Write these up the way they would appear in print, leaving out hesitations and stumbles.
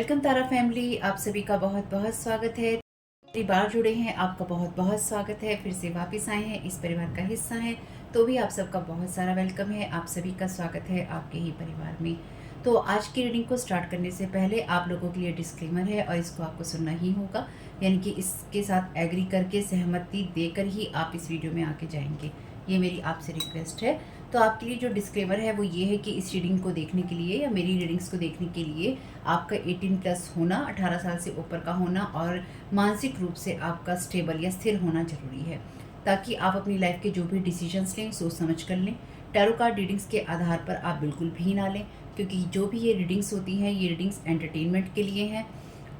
Welcome तारा family, आप सभी का बहुत बहुत स्वागत है। पहली बार जुड़े हैं, आपका बहुत बहुत स्वागत है। फिर से वापस आए हैं, इस परिवार का हिस्सा हैं, तो भी आप सबका बहुत सारा वेलकम है। आप सभी का स्वागत है आपके ही परिवार में। तो आज की रीडिंग को स्टार्ट करने से पहले आप लोगों के लिए डिस्क्लेमर है और इसको आपको सुनना ही होगा, यानी कि इसके साथ एग्री करके सहमति देकर ही आप इस वीडियो में आके जाएंगे। ये मेरी आपसे रिक्वेस्ट है। तो आपके लिए जो डिस्क्लेमर है वो ये है कि इस रीडिंग को देखने के लिए या मेरी रीडिंग्स को देखने के लिए आपका 18+ होना, 18 साल से ऊपर का होना और मानसिक रूप से आपका स्टेबल या स्थिर होना ज़रूरी है, ताकि आप अपनी लाइफ के जो भी डिसीजंस लें सोच समझ कर लें। टैरो कार्ड रीडिंग्स के आधार पर आप बिल्कुल भी ना लें, क्योंकि जो भी ये रीडिंग्स होती हैं ये रीडिंग्स एंटरटेनमेंट के लिए हैं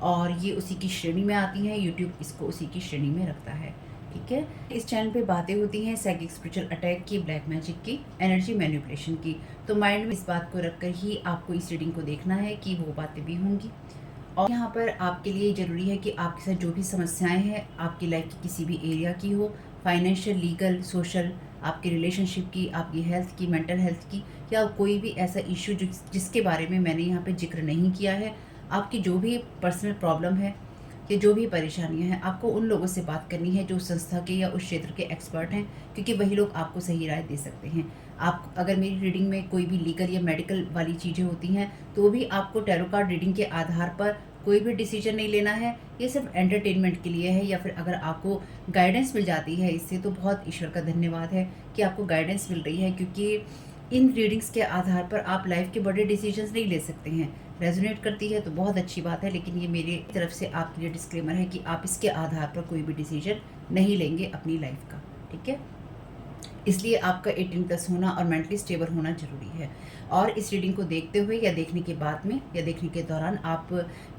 और ये उसी की श्रेणी में आती हैं। यूट्यूब इसको उसी की श्रेणी में रखता है, ठीक है। इस चैनल पे बातें होती हैं साइकिक स्पिरिचुअल अटैक की, ब्लैक मैजिक की, एनर्जी मैनिपुलेशन की। तो माइंड में इस बात को रखकर ही आपको इस रीडिंग को देखना है कि वो बातें भी होंगी। और यहाँ पर आपके लिए ज़रूरी है कि आपके साथ जो भी समस्याएं हैं आपकी लाइफ की किसी भी एरिया की हो, फाइनेंशियल, लीगल, सोशल, आपकी रिलेशनशिप की, आपकी हेल्थ की, मेंटल हेल्थ की, या कोई भी ऐसा इश्यू जिसके बारे में मैंने यहाँ पे जिक्र नहीं किया है, आपकी जो भी पर्सनल प्रॉब्लम है कि जो भी परेशानियां हैं, आपको उन लोगों से बात करनी है जो संस्था के या उस क्षेत्र के एक्सपर्ट हैं, क्योंकि वही लोग आपको सही राय दे सकते हैं। आप अगर मेरी रीडिंग में कोई भी लीगल या मेडिकल वाली चीज़ें होती हैं तो भी आपको टैरो कार्ड रीडिंग के आधार पर कोई भी डिसीजन नहीं लेना है। ये सिर्फ एंटरटेनमेंट के लिए है, या फिर अगर आपको गाइडेंस मिल जाती है इससे तो बहुत ईश्वर का धन्यवाद है कि आपको गाइडेंस मिल रही है, क्योंकि इन रीडिंग्स के आधार पर आप लाइफ के बड़े डिसीजंस नहीं ले सकते हैं। रेजोनेट करती है तो बहुत अच्छी बात है, लेकिन ये मेरी तरफ से आपके लिए डिस्क्लेमर है कि आप इसके आधार पर कोई भी डिसीजन नहीं लेंगे अपनी लाइफ का, ठीक है। इसलिए आपका 18+ होना और मेंटली स्टेबल होना ज़रूरी है। और इस रीडिंग को देखते हुए या देखने के बाद में या देखने के दौरान आप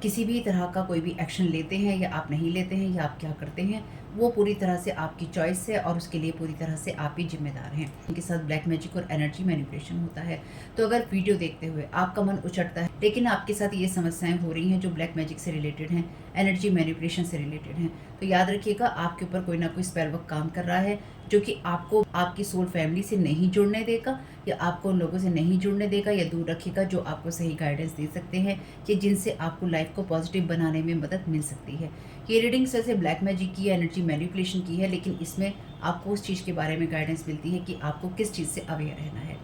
किसी भी तरह का कोई भी एक्शन लेते हैं या आप नहीं लेते हैं या आप क्या करते हैं, वो पूरी तरह से आपकी चॉइस है और उसके लिए पूरी तरह से आप ही जिम्मेदार हैं। उनके साथ ब्लैक मैजिक और एनर्जी मैनिपुलेशन होता है। तो अगर वीडियो देखते हुए आपका मन उचटता है लेकिन आपके साथ ये समस्याएं हो रही हैं जो ब्लैक मैजिक से रिलेटेड हैं, एनर्जी मैनिपुलेशन से रिलेटेड हैं, तो याद रखिएगा आपके ऊपर कोई ना कोई स्पेल वर्क काम कर रहा है, जो कि आपको आपकी सोल फैमिली से नहीं जुड़ने देगा या आपको उन लोगों से नहीं जुड़ने देगा या दूर रखेगा जो आपको सही गाइडेंस दे सकते हैं कि जिनसे आपको लाइफ को पॉजिटिव बनाने में मदद मिल सकती है। ये रीडिंग वैसे ब्लैक मैजिक की, एनर्जी मैनिपुलेशन की है, लेकिन इसमें आपको उस चीज़ के बारे में गाइडेंस मिलती है कि आपको किस चीज़ से अवेयर रहना है।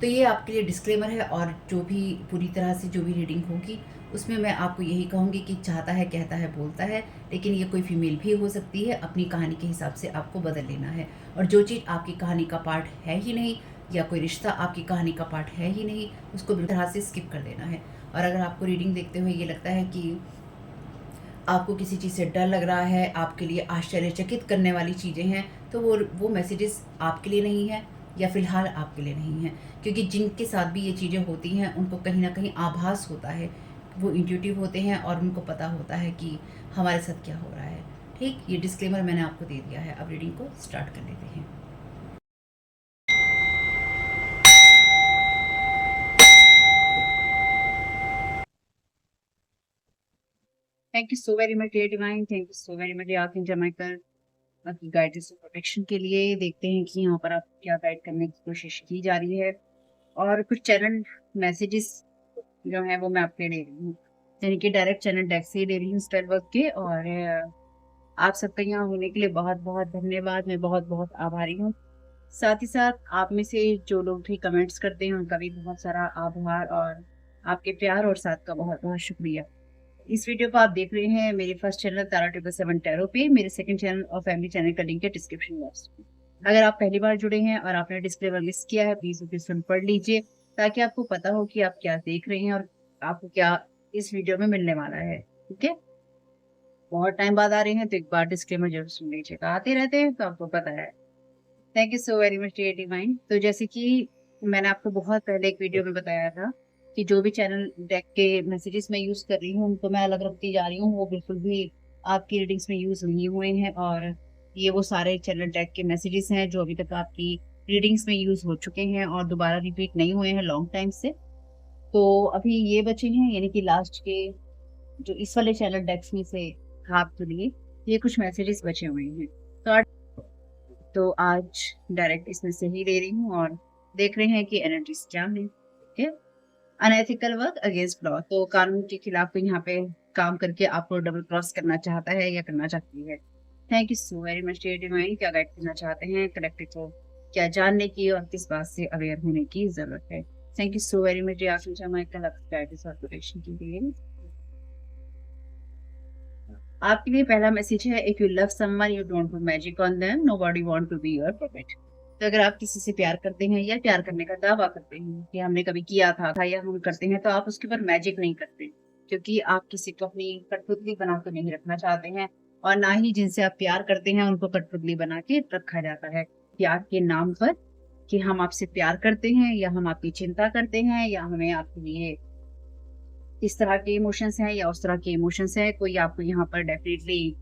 तो ये आपके लिए डिस्क्लेमर है। और जो भी पूरी तरह से जो भी रीडिंग होगी उसमें मैं आपको यही कहूँगी कि चाहता है, कहता है, बोलता है, लेकिन ये कोई फीमेल भी हो सकती है। अपनी कहानी के हिसाब से आपको बदल लेना है, और जो चीज़ आपकी कहानी का पार्ट है ही नहीं या कोई रिश्ता आपकी कहानी का पार्ट है ही नहीं, उसको बिल्कुल तरह से स्किप कर देना है। और अगर आपको रीडिंग देखते हुए ये लगता है कि आपको किसी चीज़ से डर लग रहा है, आपके लिए आश्चर्यचकित करने वाली चीज़ें हैं, तो वो मैसेजेस आपके लिए नहीं है या फ़िलहाल आपके लिए नहीं है, क्योंकि जिनके साथ भी ये चीज़ें होती हैं उनको कहीं न कहीं आभास होता है, वो इंट्यूटिव होते हैं और उनको पता होता है कि हमारे साथ क्या हो रहा है। ठीक, ये डिस्क्लेमर मैंने आपको दे दिया है। अब रीडिंग को स्टार्ट कर लेते हैं। Thank you so very much dear divine, thank you so very much archangel Michael, आपकी गाइडेंस और प्रोटेक्शन के लिए। देखते हैं कि यहाँ पर आप क्या गाइड करने की कोशिश की जा रही है, और कुछ चैनल मैसेजेस जो है वो मैं आपके ले रही हूँ, यानी कि डायरेक्ट चैनल डेक से ही ले रही हूँ स्पेल वर्क के। और आप सबका यहाँ होने के लिए बहुत बहुत धन्यवाद, मैं बहुत बहुत आभारी हूँ। साथ ही साथ आप में से जो लोग भी कमेंट्स करते हैं उनका भी बहुत सारा आभार, और आपके प्यार और साथ का बहुत बहुत शुक्रिया। इस वीडियो को आप देख रहे हैं मेरे फर्स्ट चैनल तारा 777 टैरो पे, मेरे सेकंड चैनल और फैमिली चैनल का लिंक है डिस्क्रिप्शन बॉक्स में। अगर आप पहली बार जुड़े हैं और आपने डिस्क्लेमर मिस किया है, प्लीज उसे सुन पढ़ लीजिए, ताकि आपको पता हो कि आप क्या देख रहे हैं और आपको क्या इस वीडियो में मिलने वाला है, ठीक है। बहुत टाइम बाद आ रहे हैं तो एक बार डिस्क्लेमर जरूर सुन लीजिएगा, आते रहते हैं तो आपको पता है। Thank you so very much dear divine. तो जैसे कि मैंने आपको बहुत पहले एक वीडियो में बताया था कि जो भी चैनल डेक के मैसेजेस मैं यूज कर रही हूँ उनको मैं अलग रखती जा रही हूँ, वो बिल्कुल भी आपकी रीडिंग्स में यूज नहीं हुए हैं, और ये वो सारे चैनल डेक के मैसेजेस हैं जो अभी तक आपकी रीडिंग्स में यूज हो चुके हैं और दोबारा रिपीट नहीं हुए हैं लॉन्ग टाइम से। तो अभी ये बचे हैं, यानी कि लास्ट के जो इस वाले चैनल डेक्स में से आपके लिए ये कुछ मैसेजेस बचे हुए हैं। तो आज डायरेक्ट इसमें से ही ले रही हूँ और देख रहे हैं कि एनर्जीज क्या है, ठीक है। अनएथिकल वर्क अगेंस्ट लॉ, तो कानून के खिलाफ कोई यहाँ पे काम करके आपको डबल क्रॉस करना चाहता है या करना चाहती है। Thank you so very much dear divine, क्या गाइड करना चाहते हैं कलेक्टिव को, क्या जानने की और किस बात से अवेयर होने की जरूरत है। Thank you so very much dear आशा माइकल के लिए। आपके लिए पहला मैसेज है, if you love someone you don't do magic on them, nobody want to be your puppet. तो अगर आप किसी से प्यार करते हैं या प्यार करने का दावा करते हैं कि हमने कभी किया था या हम करते हैं, तो आप उसके ऊपर मैजिक नहीं करते, क्योंकि आप किसी को अपनी कठपुतली बनाकर नहीं रखना चाहते हैं, और ना ही जिनसे आप प्यार करते हैं उनको कठपुतली बना के रखा जाता है प्यार के नाम पर, कि हम आपसे प्यार करते हैं या हम आपकी चिंता करते हैं या हमें आपके लिए इस तरह के इमोशंस हैं या उस तरह के इमोशंस हैं। कोई आपको यहाँ पर डेफिनेटली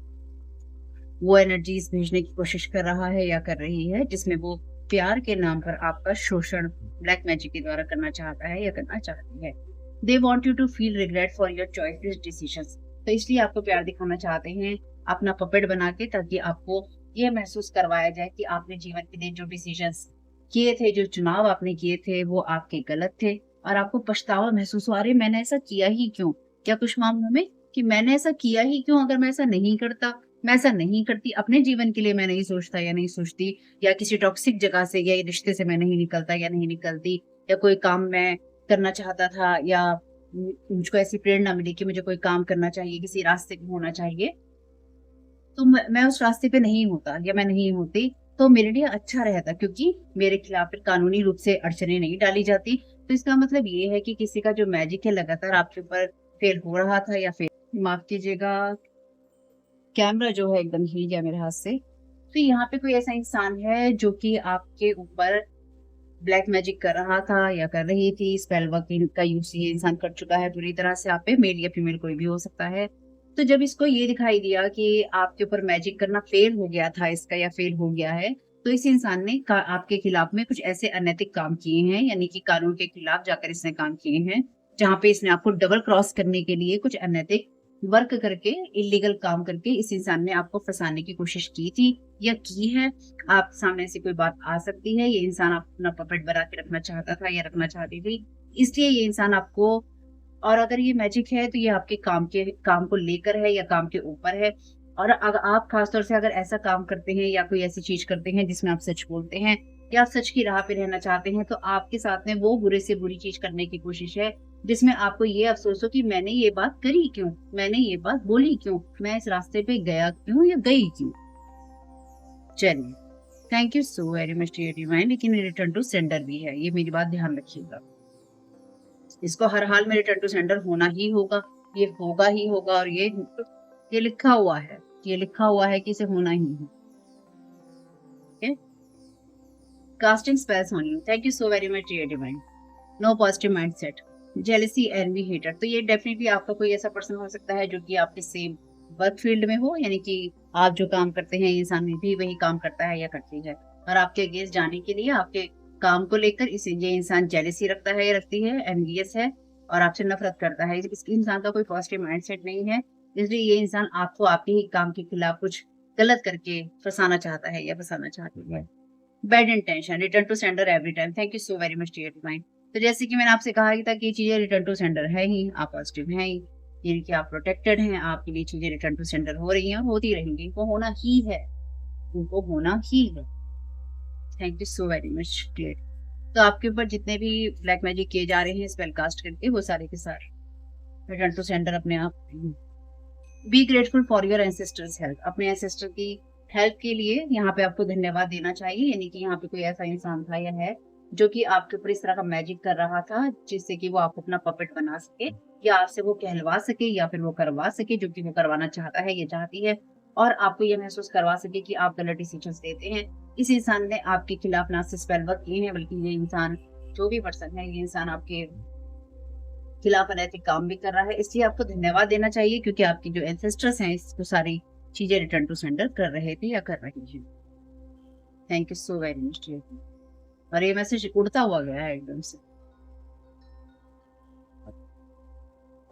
वो एनर्जीज भेजने की कोशिश कर रहा है या कर रही है, जिसमें वो प्यार के नाम पर आपका शोषण ब्लैक मैजिक के द्वारा करना चाहता है या करना चाहती है। They want you to feel regret for your choices decisions, तो इसलिए आपको प्यार दिखाना चाहते हैं अपना पपेट बना के, ताकि आपको ये महसूस करवाया जाए कि आपने जीवन के लिए जो डिसीजंस किए थे, जो चुनाव आपने किए थे, वो आपके गलत थे, और आपको पछतावा महसूस हो, अरे मैंने ऐसा किया ही क्यों, क्या कुछ मामलों में कि मैंने ऐसा किया ही क्यों, अगर मैं ऐसा नहीं करता, मैं ऐसा नहीं करती, अपने जीवन के लिए मैं नहीं सोचता या नहीं सोचती, या किसी टॉक्सिक जगह से या रिश्ते से मैं नहीं निकलता या नहीं निकलती, या कोई काम मैं करना चाहता था, या मुझको ऐसी प्रेरणा मिली कि मुझे कोई काम करना चाहिए, किसी रास्ते पे होना चाहिए, तो मैं उस रास्ते पे नहीं होता या मैं नहीं होती, तो मेरे लिए अच्छा रहता, क्योंकि मेरे खिलाफ फिर कानूनी रूप से अड़चने नहीं डाली जाती। तो इसका मतलब ये है कि किसी का जो मैजिक है लगातार आपके ऊपर फेल हो रहा था, या फिर माफ कीजिएगा कैमरा जो है एकदम हिल गया मेरे हाथ से। तो यहाँ पे कोई ऐसा इंसान है जो कि आपके ऊपर ब्लैक मैजिक कर रहा था या कर रही थी, स्पेल वर्क का यूज ये इंसान कर चुका है पूरी तरह से आप पे, मेल या फीमेल कोई भी हो सकता है। तो जब इसको ये दिखाई दिया कि आपके ऊपर मैजिक करना फेल हो गया था इसका, या फेल हो गया है, तो इस इंसान ने आपके खिलाफ में कुछ ऐसे अनैतिक काम किए हैं, यानी कि कानून के खिलाफ जाकर इसने काम किए हैं, जहाँ पे इसने आपको डबल क्रॉस करने के लिए कुछ अनैतिक वर्क करके, इलीगल काम करके इस इंसान ने आपको फंसाने की कोशिश की थी या की है। आप सामने से कोई बात आ सकती है, ये इंसान अपना पपेट बना के रखना चाहता था या रखना चाहती थी, इसलिए ये इंसान आपको, और अगर ये मैजिक है तो ये आपके काम को लेकर है या काम के ऊपर है। और अगर आप खासतौर से अगर ऐसा काम करते हैं या कोई ऐसी चीज करते हैं जिसमें आप सच बोलते हैं या आप सच की राह पे रहना चाहते हैं, तो आपके साथ में वो बुरे से बुरी चीज करने की कोशिश है, जिसमें आपको ये अफसोस हो कि मैंने ये बात करी क्यों, मैंने ये बात बोली क्यों, मैं इस रास्ते पे गया क्यों या गई क्यों। चलिए, thank you so very much dear divine, लेकिन रिटर्न टू सेंडर भी है, ये मेरी बात ध्यान रखिएगा। इसको हर हाल में रिटर्न टू सेंडर होना ही होगा, ये होगा ही होगा, और ये लिखा हुआ है, ये लिखा हुआ है कि इसे होना ही है। Casting spells on you, thank you so very much dear divine. No positive mindset, jealousy, envy, hater, तो ये डेफिनेटली आपका कोई ऐसा पर्सन हो सकता है जो कि आपके सेम वर्क फील्ड में हो, यानी कि आप जो काम करते हैं इंसान भी वही काम करता है या करती है, और आपके अगेंस्ट जाने के लिए, आपके काम को लेकर ये इंसान जेलसी रखता है या रखती है, एनवियस है और आपसे नफरत करता है। इस इंसान का कोई पॉजिटिव माइंडसेट नहीं है, इसलिए ये इंसान आपको आपके ही काम के खिलाफ कुछ गलत करके फंसाना चाहता है या फंसाना चाहती है। Bad intention, return to sender every time, thank you so very much dear divine. तो जैसे कि मैंने आपसे कहा था कि ये चीजें रिटर्न टू सेंडर है ही, आप पॉजिटिव हैं ही, यानी कि आप प्रोटेक्टेड हैं, आपके लिए चीजें रिटर्न टू सेंडर हो रही हैं और होती रहेंगी, वो होना ही है, उनको होना ही है। Thank you so very much dear. तो आपके ऊपर जितने भी ब्लैक मैजिक किए जा रहे हैं स्पेल कास्ट करके, वो सारे के सारे रिटर्न टू सेंडर अपने आप। Be grateful for your ancestors help, अपने एंसेस्टर की हेल्प के लिए यहाँ पे आपको धन्यवाद देना चाहिए, यानी कि यहाँ पे कोई ऐसा इंसान था या है जो कि आपके ऊपर इस तरह का मैजिक कर रहा था, जिससे कि वो आपको अपना पपेट बना सके या आपसे वो कहलवा सके या फिर वो करवा सके जो कि वो करवाना चाहता है या चाहती है, और आपको ये महसूस करवा सके कि आप गलत डिसीजन देते हैं। इस इंसान ने आपके खिलाफ ना सिर्फ स्पेल वर्क किए हैं, बल्कि ये इंसान जो भी पर्सन है, ये इंसान आपके खिलाफ अनैतिक काम भी कर रहा है, इसलिए आपको धन्यवाद देना चाहिए, क्योंकि आपके जो एंसेस्टर्स हैं इसको सारी चीजें रिटर्न टू सेंडर कर रहे थे या कर रही हैं। Thank you so very much dear. और ये मैसेज उड़ता हुआ गया है एकदम से।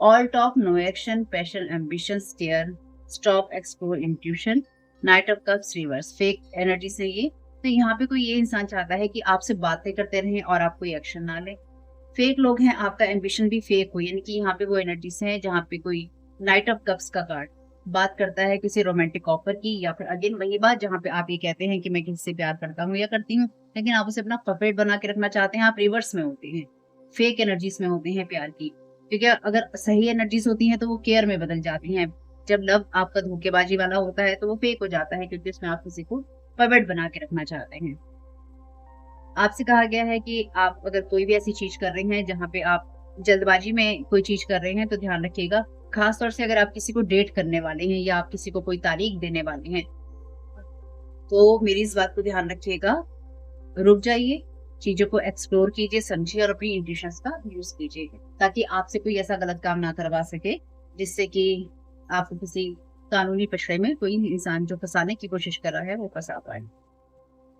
All talk no action, passion ambition stare, stop explore intuition, knight of cups reverse, fake energy से ये। तो यहाँ पे कोई ये इंसान चाहता है कि आपसे बातें करते रहें और आप कोई एक्शन ना लें, फेक लोग हैं, आपका एम्बिशन भी फेक हो, यानी कि यहाँ पे वो एनर्जीज हैं जहाँ पे कोई नाइट ऑफ कप्स का कार्ड बात करता है किसी रोमांटिक ऑफर की, या फिर अगेन वही बात जहाँ पे आप ये कहते हैं कि मैं किसी से प्यार करता हूँ या करती हूँ, लेकिन आप उसे अपना पपेट बना के रखना चाहते हैं। आप रिवर्स में होते हैं, फेक एनर्जीज में होते हैं प्यार की, क्योंकि अगर सही एनर्जीज होती हैं तो वो केयर में बदल जाती हैं। जब लव आपका धोखेबाजी वाला होता है तो वो फेक हो जाता है, क्योंकि उसमें आप किसी को पपेट बना के रखना चाहते हैं। आपसे कहा गया है कि आप अगर कोई भी ऐसी चीज कर रहे हैं जहाँ पे आप जल्दबाजी में कोई चीज कर रहे हैं तो ध्यान रखिएगा, खास तौर से अगर आप किसी को डेट करने वाले हैं या आप किसी को कोई तारीख देने वाले हैं, तो मेरी इस बात को ध्यान रखिएगा, रुक जाइए, चीजों को एक्सप्लोर कीजिए, समझिए और अपनी इंट्यूशंस का यूज कीजिए, ताकि आपसे कोई ऐसा गलत काम ना करवा सके जिससे कि आपको किसी कानूनी पछड़े में कोई इंसान जो फंसाने की कोशिश कर रहा है वो फंसा पाए।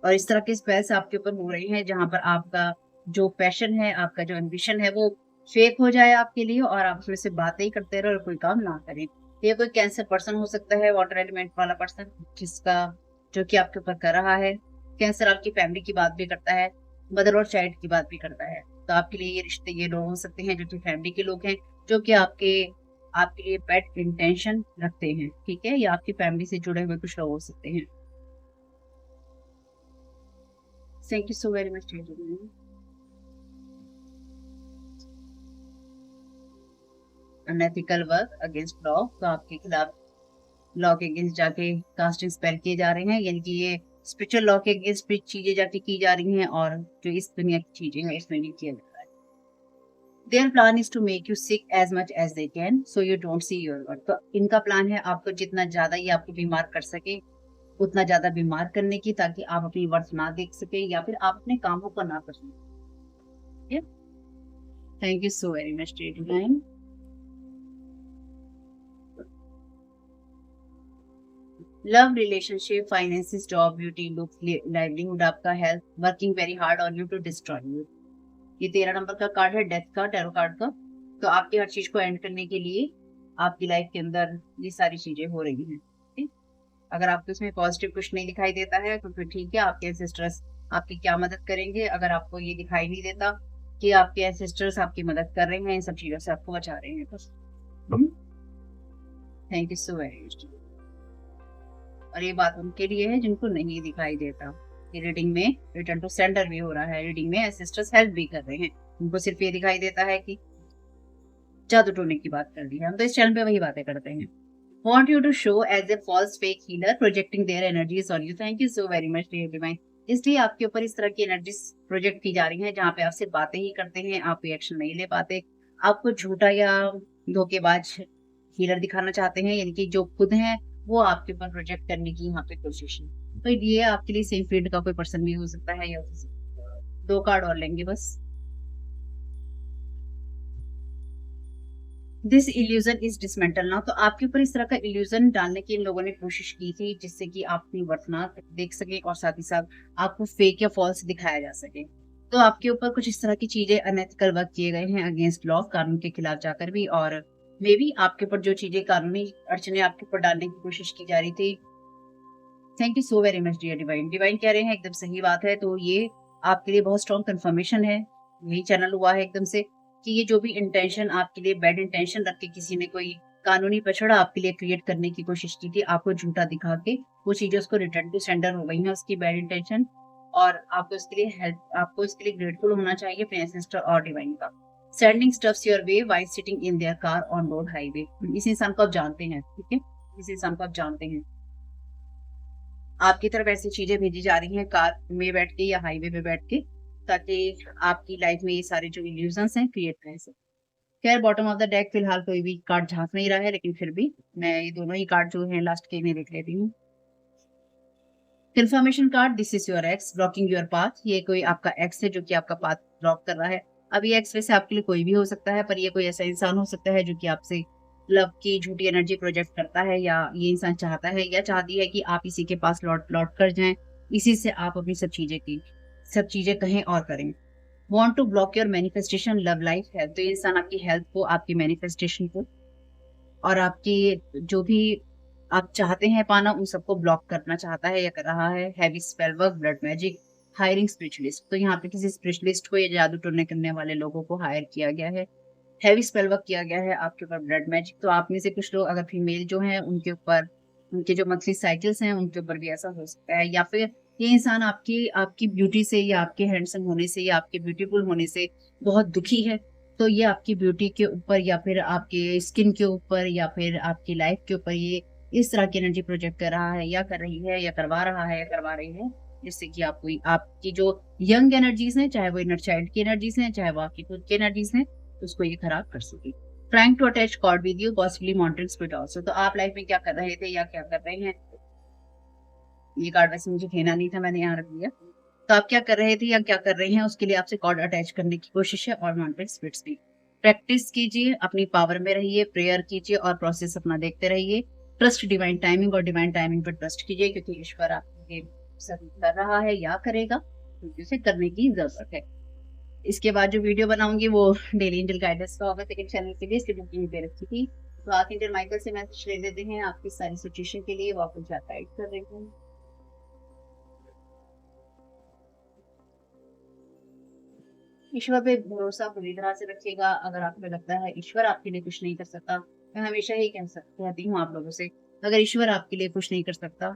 और इस तरह के स्पेल्स आपके ऊपर हो रही हैं जहां पर आपका जो पैशन है, आपका जो एम्बिशन है, वो फेक हो जाए आपके लिए और आप उसमें से बातें ही करते रहे और कोई काम ना करें। ये कोई कैंसर पर्सन हो सकता है, वाटर एलिमेंट वाला पर्सन, जिसका जो कि आपके ऊपर कर रहा है। कैंसर आपकी फैमिली की बात भी करता है, मदर और चाइल्ड की बात भी करता है। तो आपके लिए ये रिश्ते ये लोग हो सकते हैं जो कि फैमिली के लोग हैं, जो कि आपके आपके लिए पेट इंटेंशन रखते हैं, ठीक है, या आपकी फैमिली से जुड़े हुए कुछ लोग हो सकते हैं। Thank you so very much. Unethical work against law, तो आपके खिलाफ लॉ के अगेंस्ट जाके कास्टिंग स्पेल किए जा रहे हैं, यानी कि ये स्पिरिचुअल लॉ के अगेंस्ट भी चीजें जाके की जा रही हैं और जो इस दुनिया की चीजें हैं इसमें भी किया जा रहा है। Their plan is to make you sick as much as they can so you don't see your work. तो इनका प्लान है आपको जितना ज्यादा ये आपको बीमार कर सके उतना ज्यादा बीमार करने की, ताकि आप अपनी वर्थ ना देख सके या फिर आप अपने कामों को ना कर सके। Thank you so very much divine. Love, relationship, finances, job, beauty, looks, livelihood, आपका health, working very hard on you to destroy you. ये 13 नंबर का कार्ड है, डेथ का, टैरो कार्ड का। तो आपकी हर चीज को एंड करने के लिए आपकी लाइफ के अंदर ये सारी चीजें हो रही हैं, ठीक। अगर आपको इसमें पॉजिटिव कुछ नहीं दिखाई देता है तो फिर ठीक है, आपके एंसेस्टर्स आपकी क्या मदद करेंगे। अगर आपको ये दिखाई नहीं देता कि आपके एंसेस्टर्स आपकी मदद कर रहे हैं, इन सब चीजों से आपको बचा रहे हैं, बस। Thank you so very much. और ये बात उनके लिए है जिनको नहीं दिखाई देता। ये रीडिंग में रिटर्न टू सेंडर भी हो रहा है, रीडिंग में एसिस्टर्स हेल्प भी कर रहे हैं, उनको सिर्फ ये दिखाई देता है कि जादू टोने की बात कर दी है। हम तो इस चैनल पे वही बातें करते हैं। Want you to show as a false fake healer projecting their energies on you. Thank you so very much dear divine। इसलिए आपके ऊपर इस तरह की एनर्जीज प्रोजेक्ट की जा रही हैं जहाँ पे आपसे बातें ही करते हैं, आप एक्शन नहीं ले पाते, आपको झूठा या धोखेबाज हीलर दिखाना चाहते हैं, यानी कि जो खुद हैं वो आपके ऊपर प्रोजेक्ट करने की यहाँ पे कोशिश है। तो ये आपके लिए सेम फील्ड का कोई पर्सन भी हो सकता है, या 2 कार्ड और लेंगे बस। This illusion is dismantle now. तो आपके ऊपर इस तरह का इल्यूजन डालने की इन लोगों ने कोशिश की थी जिससे कि आप अपनी वर्थ ना देख सके और साथ ही साथ आपको फेक या फॉल्स दिखाया जा सके। तो आपके ऊपर कुछ इस तरह की चीजें अनएथिकल वर्क किए गए हैं अगेंस्ट लॉ, कानून के खिलाफ जाकर भी, और मे बी आपके ऊपर जो चीजें कानूनी अड़चने आपके ऊपर डालने की कोशिश की जा रही थी। Thank you so very much dear divine. Divine कह रहे हैं एकदम सही बात है। तो ये आपके लिए बहुत स्ट्रॉन्ग कंफर्मेशन है, यही चैनल हुआ है एकदम से, कि ये जो भी इंटेंशन आपके लिए बैड इंटेंशन रख के किसी ने कोई कानूनी पछड़ा आपके लिए क्रिएट करने की कोशिश की थी, आपको झूठा दिखा के वो चीजें उसको रिटर्न टू सेंडर हो गई हैं, उसकी बैड इंटेंशन। और आपको इसके लिए हेल्प, आपको इसके लिए ग्रेटफुल होना चाहिए अपने एंसेस्टर और डिवाइन का। Sending stuffs your way while sitting in their car on road highway. इस इंसान को आप जानते हैं, ठीक है, इस इंसान को आप जानते हैं। आपकी तरफ ऐसी चीजें भेजी जा रही हैं कार में बैठ के या हाईवे पे बैठ के, ताकि आपकी लाइफ में ये सारे जो इल्यूजन्स हैं क्रिएट कर सके। खैर बॉटम ऑफ द डेक फिलहाल कोई भी कार्ड झांक नहीं रहा है, लेकिन फिर भी मैं ये दोनों ही कार्ड जो हैं लास्ट के में देख लेती हूँ। Confirmation card, this is your x blocking your path. ये कोई आपका एक्स है जो कि आपका पाथ ब्लॉक कर रहा है। अब ये एक्स वैसे आपके लिए कोई भी हो सकता है, पर ये कोई ऐसा इंसान हो सकता है जो कि आपसे लव की झूठी एनर्जी प्रोजेक्ट करता है, या ये इंसान चाहता है या चाहती है कि आप इसी के पास लौट कर जाएं, इसी से आप अपनी सब चीजें कहें और करें। Want to block your manifestation love life health. तो ये इंसान आपकी हेल्थ को, आपकी मैनिफेस्टेशन को और आपकी जो भी आप चाहते हैं पाना उन सबको ब्लॉक करना चाहता है या कर रहा है। Heavy spell work, blood magic, hiring spiritualist, तो यहाँ पे किसी स्पिरिचुअलिस्ट को या जादू टोने करने वाले लोगों को हायर किया गया है। हेवी स्पेल वर्क किया गया है आपके ऊपर, ब्लड मैजिक। तो आप में से कुछ लोग अगर फीमेल जो हैं उनके ऊपर, उनके जो मंथली साइकिल्स हैं उनके ऊपर भी ऐसा हो सकता है, या फिर ये इंसान आपकी आपकी ब्यूटी से या आपके हैंडसम होने से या आपके ब्यूटीफुल होने से बहुत दुखी है। तो ये आपकी ब्यूटी के ऊपर या फिर आपके स्किन के ऊपर या फिर आपकी लाइफ के ऊपर ये इस तरह की एनर्जी प्रोजेक्ट कर रहा है या कर रही है या करवा रहा है या करवा रही है, जिससे कि आपको आपकी जो यंग एनर्जीज हैं, चाहे वो इनर चाइल्ड की एनर्जीज हैं, चाहे वो आपकी खुद की एनर्जीज हैं, तो उसको ये खराब कर सके। Trying to attach God with you, possibly monitoring spirit also. तो आप लाइफ में क्या कर रहे थे या क्या कर रहे हैं, ये कार्ड वैसे मुझे खेना नहीं था, मैंने यहाँ रख दिया। तो आप क्या कर रहे थे या क्या कर रहे हैं, उसके लिए आपसे गॉड अटैच करने की कोशिश है और मॉनिटरिंग स्पिरिट्स भी। प्रैक्टिस कीजिए, अपनी पावर में रहिए, प्रेयर कीजिए और प्रोसेस अपना देखते रहिए। ट्रस्ट डिवाइन टाइमिंग, और डिवाइन टाइमिंग पर ट्रस्ट कीजिए, क्योंकि ईश्वर आपके सब कर रहा है या करेगा, क्योंकि उसे करने की जरूरत है। इसके बाद जो वीडियो बनाऊंगी वो डेली एंजल गाइडेंस का होगा, सेकंड चैनल के लिए, इसकी बुकिंग पे रखी थी। तो आर्कएंजल माइकल से मैसेज ले लेते हैं आपकी सारी सिचुएशन के लिए, वो आपको गाइड कर रहे हैं। ईश्वर पे भरोसा पूरी तरह से रखिएगा। अगर आपको लगता है ईश्वर आपके लिए कुछ नहीं कर सकता, मैं हमेशा ही कहती हूँ आप लोगों से, अगर ईश्वर आपके लिए कुछ नहीं कर सकता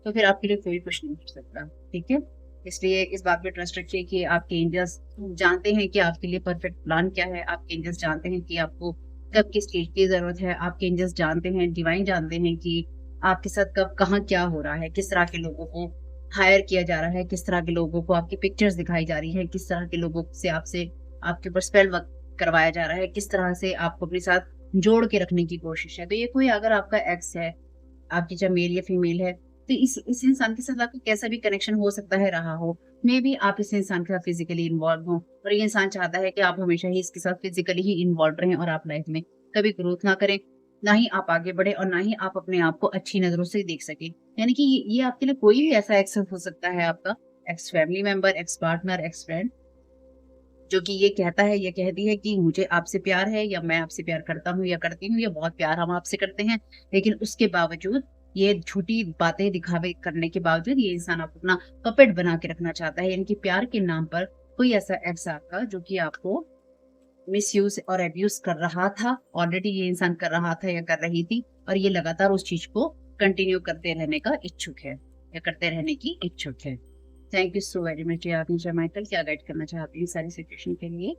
तो फिर आपके लिए कोई कुछ नहीं कर सकता, ठीक है। इसलिए इस बात पे ट्रस्ट रखिए कि आपके एंजल्स जानते हैं कि आपके लिए परफेक्ट प्लान क्या है। आपके एंजल्स जानते हैं कि आपको कब किस चीज की जरूरत है। आपके एंजल्स जानते हैं, डिवाइन जानते हैं कि आपके साथ कब कहाँ क्या हो रहा है, किस तरह के लोगों को हायर किया जा रहा है, किस तरह के लोगों को आपकी पिक्चर्स दिखाई जा रही है, किस तरह के लोगों से आपसे आपके ऊपर स्पेल वर्क करवाया जा रहा है, किस तरह से आपको अपने साथ जोड़ के रखने की कोशिश है। तो ये कोई अगर आपका एक्स है, आपकी चाहे मेल या फीमेल है, तो इस इंसान के साथ आपका कैसा भी कनेक्शन हो सकता है रहा हो, मे बी आप इस इंसान के साथ फिजिकली इन्वॉल्व हो और ये इंसान चाहता है कि आप हमेशा ही इसके साथ फिजिकली ही इन्वॉल्व रहें और आप लाइफ में कभी ग्रोथ ना करें, ना ही आप आगे बढ़े और ना ही आप अपने आप को अच्छी नजरों से देख सके। यानी कि ये आपके लिए कोई भी ऐसा एक्स हो सकता है, आपका x family member, ex partner, x friend, जो कि ये कहता है, ये कहती है कि मुझे आपसे प्यार है या मैं आपसे प्यार करता हूँ या करती हूँ या बहुत प्यार हम आपसे करते हैं, लेकिन उसके बावजूद ये झूठी बातें दिखावे करने के बावजूद ये इंसान आपको अपना पपेट बना के रखना चाहता है। यानी कि प्यार के नाम पर कोई ऐसा एक्स आपका जो कि आपको मिसयूज और एब्यूज कर रहा था, ऑलरेडी ये इंसान कर रहा था या कर रही थी, और ये लगातार उस चीज को कंटिन्यू करते रहने का इच्छुक है या करते रहने की इच्छुक है। Thank you so very much. आप मुझे माइकल क्या गाइड करना चाहती हैं सारी सिचुएशन के लिए?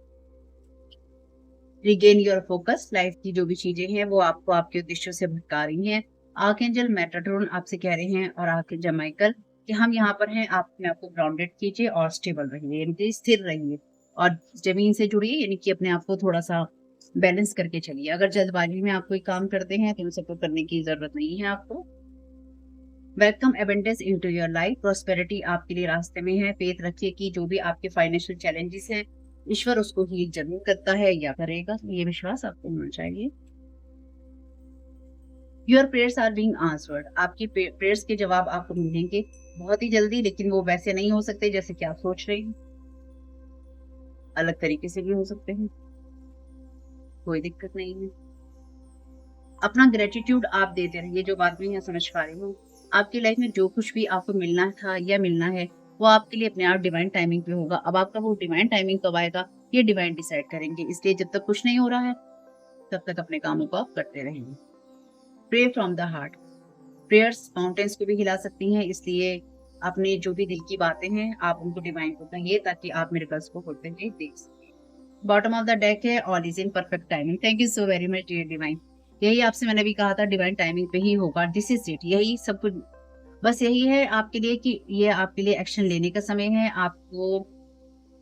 रिगेन योर फोकस, लाइफ की जो भी चीजें हैं वो आपको आपके उद्देश्यों से भटका रही हैं। आर्कएंजल मेटाट्रॉन आपसे कह रहे हैं और आर्कएंजल माइकल कि हम यहाँ पर हैं, आप अपने आप को ग्राउंडेड कीजिए और स्टेबल रहिए, यानी कि स्थिर रहिए और जमीन से जुड़िए, यानी कि अपने आप को थोड़ा सा बैलेंस करके चलिए। अगर जल्दबाजी में आप कोई काम करते हैं तो उन सबको करने की जरूरत नहीं है आपको। Welcome abundance into your life, prosperity आपके लिए रास्ते में है। फेथ रखिए कि जो भी आपके फाइनेंशियल चैलेंजेस हैं, ईश्वर उसको हील जरूर करता है या करेगा, ये विश्वास आपको होना चाहिए। Your prayers are being answered, आपकी प्रेयर्स के जवाब आपको मिलेंगे बहुत ही जल्दी, लेकिन वो वैसे नहीं हो सकते जैसे कि आप सोच रहे हैं, अलग तरीके से भी हो सकते हैं, कोई दिक्कत नहीं है। अपना ग्रेटिट्यूड आप देते रहिए, जो बात मैं यहाँ समझ पा रही हूँ। आपकी लाइफ में जो कुछ भी आपको मिलना था या मिलना है वो आपके लिए अपने आप डिवाइन टाइमिंग पे होगा। अब आपका वो डिवाइन टाइमिंग कब आएगा ये डिवाइन डिसाइड करेंगे, इसलिए जब तक कुछ नहीं हो रहा है तब तक अपने कामों को आप करते रहेंगे। Pray from the heart, prayers mountains को भी हिला सकती हैं, इसलिए अपने जो भी दिल की बातें हैं आप उनको डिवाइन को कहिए ताकि आप मिरेकल्स को होते हुए देख सकें। बॉटम ऑफ द डेक है, all is in perfect timing. Thank you so very much dear divine. यही आपसे मैंने भी कहा था, डिवाइन टाइमिंग पे ही होगा, दिस इज इट, यही सब कुछ, बस यही है आपके लिए कि ये आपके लिए एक्शन लेने का समय है। आपको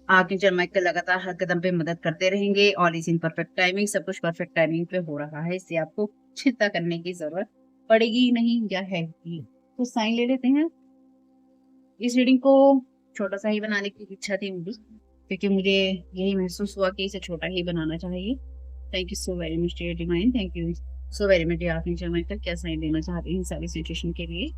आर्कएंजल माइकल लगातार हर कदम पे मदद करते रहेंगे। All is in perfect timing, सब कुछ परफेक्ट टाइमिंग पे हो रहा है, इससे आपको चिंता करने की जरूरत पड़ेगी नहीं या है ही। तो साइन ले लेते हैं। इस रीडिंग को छोटा सा ही बनाने की इच्छा थी मुझे, क्योंकि मुझे यही महसूस हुआ कि इसे छोटा ही बनाना चाहिए। Thank you so very much dear divine, thank you so very much dear archangel Michael. क्या साइन देना चाहती हैं सारी सिचुएशन के लिए?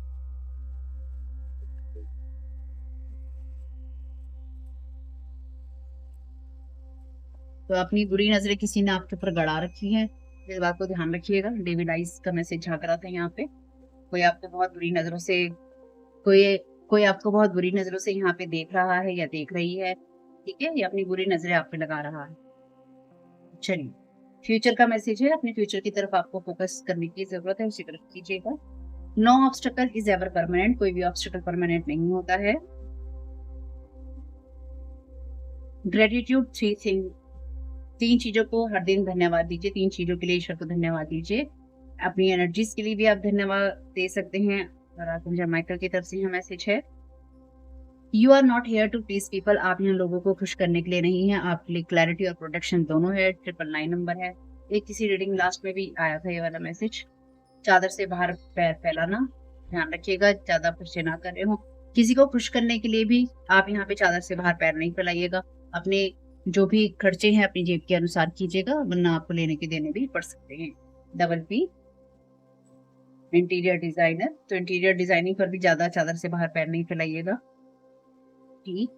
तो अपनी बुरी नजरें किसी ने आपके ऊपर गड़ा रखी है, इस बात को ध्यान रखिएगा। डेविड आइज का मैसेज झांक रहा था यहाँ पे, कोई आपको बहुत बुरी नजरों से कोई कोई आपको बहुत बुरी नज़रों से यहाँ पे देख रहा है या देख रही है, ठीक है? या अपनी बुरी नज़रें आप पे लगा रहा है। चलिए, फ्यूचर का मैसेज है, अपने फ्यूचर की तरफ आपको फ़ोकस करने की ज़रूरत है, उसी तरफ कीजिएगा। No obstacle is ever permanent, कोई भी ऑब्स्टेकल परमानेंट नहीं होता है। ग्रैटिट्यूड 3 थिंग, 3 चीज़ों को हर दिन धन्यवाद दीजिए, 3 चीज़ों के लिए ईश्वर को धन्यवाद दीजिए। अपनी एनर्जीज़ के लिए भी आप धन्यवाद दे सकते हैं और आर्कएंजल माइकल की तरफ से यह मैसेज है। You are not here to please people, आप यहाँ लोगों को खुश करने के लिए नहीं हैं, आपके लिए क्लैरिटी और प्रोटेक्शन दोनों है। 999 नंबर है। एक किसी रीडिंग लास्ट में भी आया था ये वाला मैसेज। चादर से बाहर पैर फैलाना, ध्यान रखिएगा, ज़्यादा खर्चे ना कर रहे हो। किसी को खुश करने के लिए भी आप यहाँ पे चादर से बाहर पैर नहीं फैलाइएगा। अपने जो भी खर्चे हैं अपनी जेब के अनुसार कीजिएगा, वरना आपको लेने के देने भी पड़ सकते हैं। डबल पी इंटीरियर डिजाइनर, तो इंटीरियर डिजाइनिंग पर भी ज़्यादा चादर से बाहर पैर नहीं फैलाइएगा। टी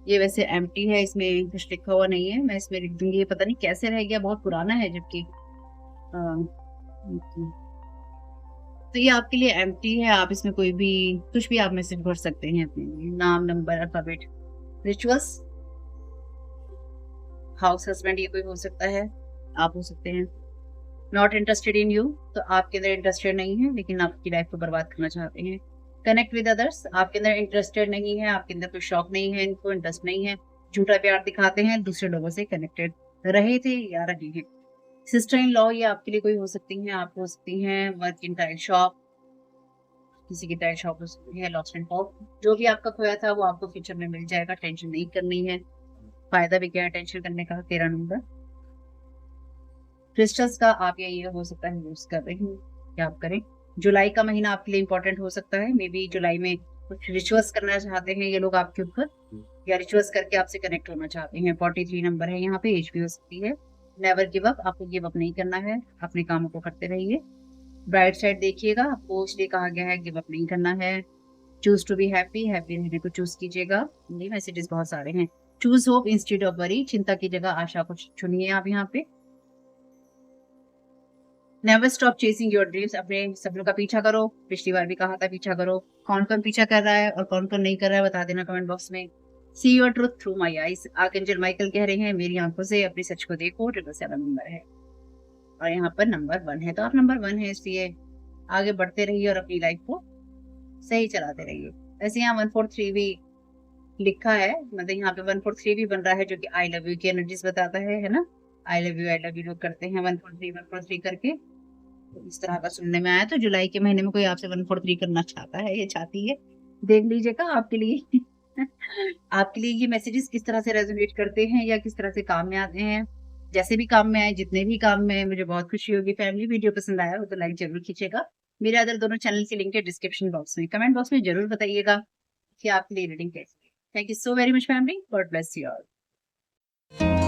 ये वैसे एम्प्टी है, इसमें कुछ लिखा हुआ नहीं है, मैं इसमें लिख दूंगी। ये पता नहीं कैसे रह गया, बहुत पुराना है जबकि तो ये आपके लिए एम्प्टी है, आप इसमें कोई भी कुछ भी आप मैसेज भर सकते हैं, अपने नाम, number, alphabet. Rituals, house husband ये कोई हो सकता है, आप हो सकते हैं। नॉट इंटरेस्टेड इन यू, तो आपके अंदर इंटरेस्टेड नहीं है लेकिन आपकी लाइफ को बर्बाद करना चाहते हैं। कनेक्ट विद अदर्स, आपके अंदर इंटरेस्टेड नहीं है, आपके अंदर कोई शौक नहीं है, इनको इंटरेस्ट नहीं है, झूठा प्यार दिखाते हैं, दूसरे लोगों से कनेक्टेड रहे थे या रहे हैं। सिस्टर इन लॉ ये आपके लिए कोई हो सकती हैं, आप हो सकती हैं। वर्क इन टाइल शॉप, किसी की टाइल शॉप हो सकती है। लॉस्ट एंड फाउंड, जो भी आपका खोया था वो आपको फ्यूचर में मिल जाएगा, टेंशन नहीं करनी है। फायदा भी क्या है टेंशन करने का। 13 नंबर क्रिस्टल्स का आप या ये हो सकता है यूज कर रहे हैं, क्या आप करें। जुलाई का महीना आपके लिए इंपॉर्टेंट हो सकता है, मे बी जुलाई में कुछ रिचुअल्स करना चाहते हैं ये लोग आपके ऊपर, या रिचुअल्स करके आपसे कनेक्ट होना चाहते हैं। 43 नंबर है यहाँ पे, एज भी हो सकती है। नेवर गिव अप, आपको गिव अप नहीं करना है, अपने कामों को करते रहिए। ब्राइट साइड देखिएगा, आपको इसलिए कहा गया है गिव अप नहीं करना है। Choose to be happy, happy रहने को चूज कीजिएगा। ये मैसेजेस बहुत सारे हैं। Choose hope instead of worry, चिंता की जगह आशा को चुनिए आप यहाँ पे। Never stop chasing your dreams, अपने सपनों का पीछा करो। पिछली बार भी कहा था पीछा करो। कौन कौन पीछा कर रहा है और कौन कौन नहीं कर रहा है बता देना कमेंट बॉक्स में। See your truth through my eyes, archangel Michael कह रहे हैं मेरी आंखों से अपने सच को देखो। 777 नंबर है और यहाँ पर नंबर 1 है, तो आप नंबर 1 है, इसलिए आगे बढ़ते रहिए और अपनी लाइफ को सही चलाते रहिए। वैसे यहाँ 143 भी लिखा है, मतलब यहाँ पे 143 भी बन रहा है, जो कि आई लव यू की एनर्जीज बताता है ना। आई लव यू लोग करते हैं 143 करके, तो इस तरह का सुनने में आया। तो जुलाई के महीने में कोई आपसे 143 करना चाहता है या चाहती है, देख लीजिएगा आपके लिए आपके लिए ये मैसेजेस किस तरह से रेजोनेट करते हैं या किस तरह से काम में आते हैं। जैसे भी काम में आए, जितने भी काम में आए, मुझे बहुत खुशी होगी। फैमिली वीडियो पसंद आया हो तो लाइक जरूर खींचेगा। मेरे अदर दोनों चैनल की लिंक है डिस्क्रिप्शन बॉक्स में, कमेंट बॉक्स में जरूर बताइएगा कि आपके लिए रीडिंग कैसी है। Thank you so very much family, God bless you all.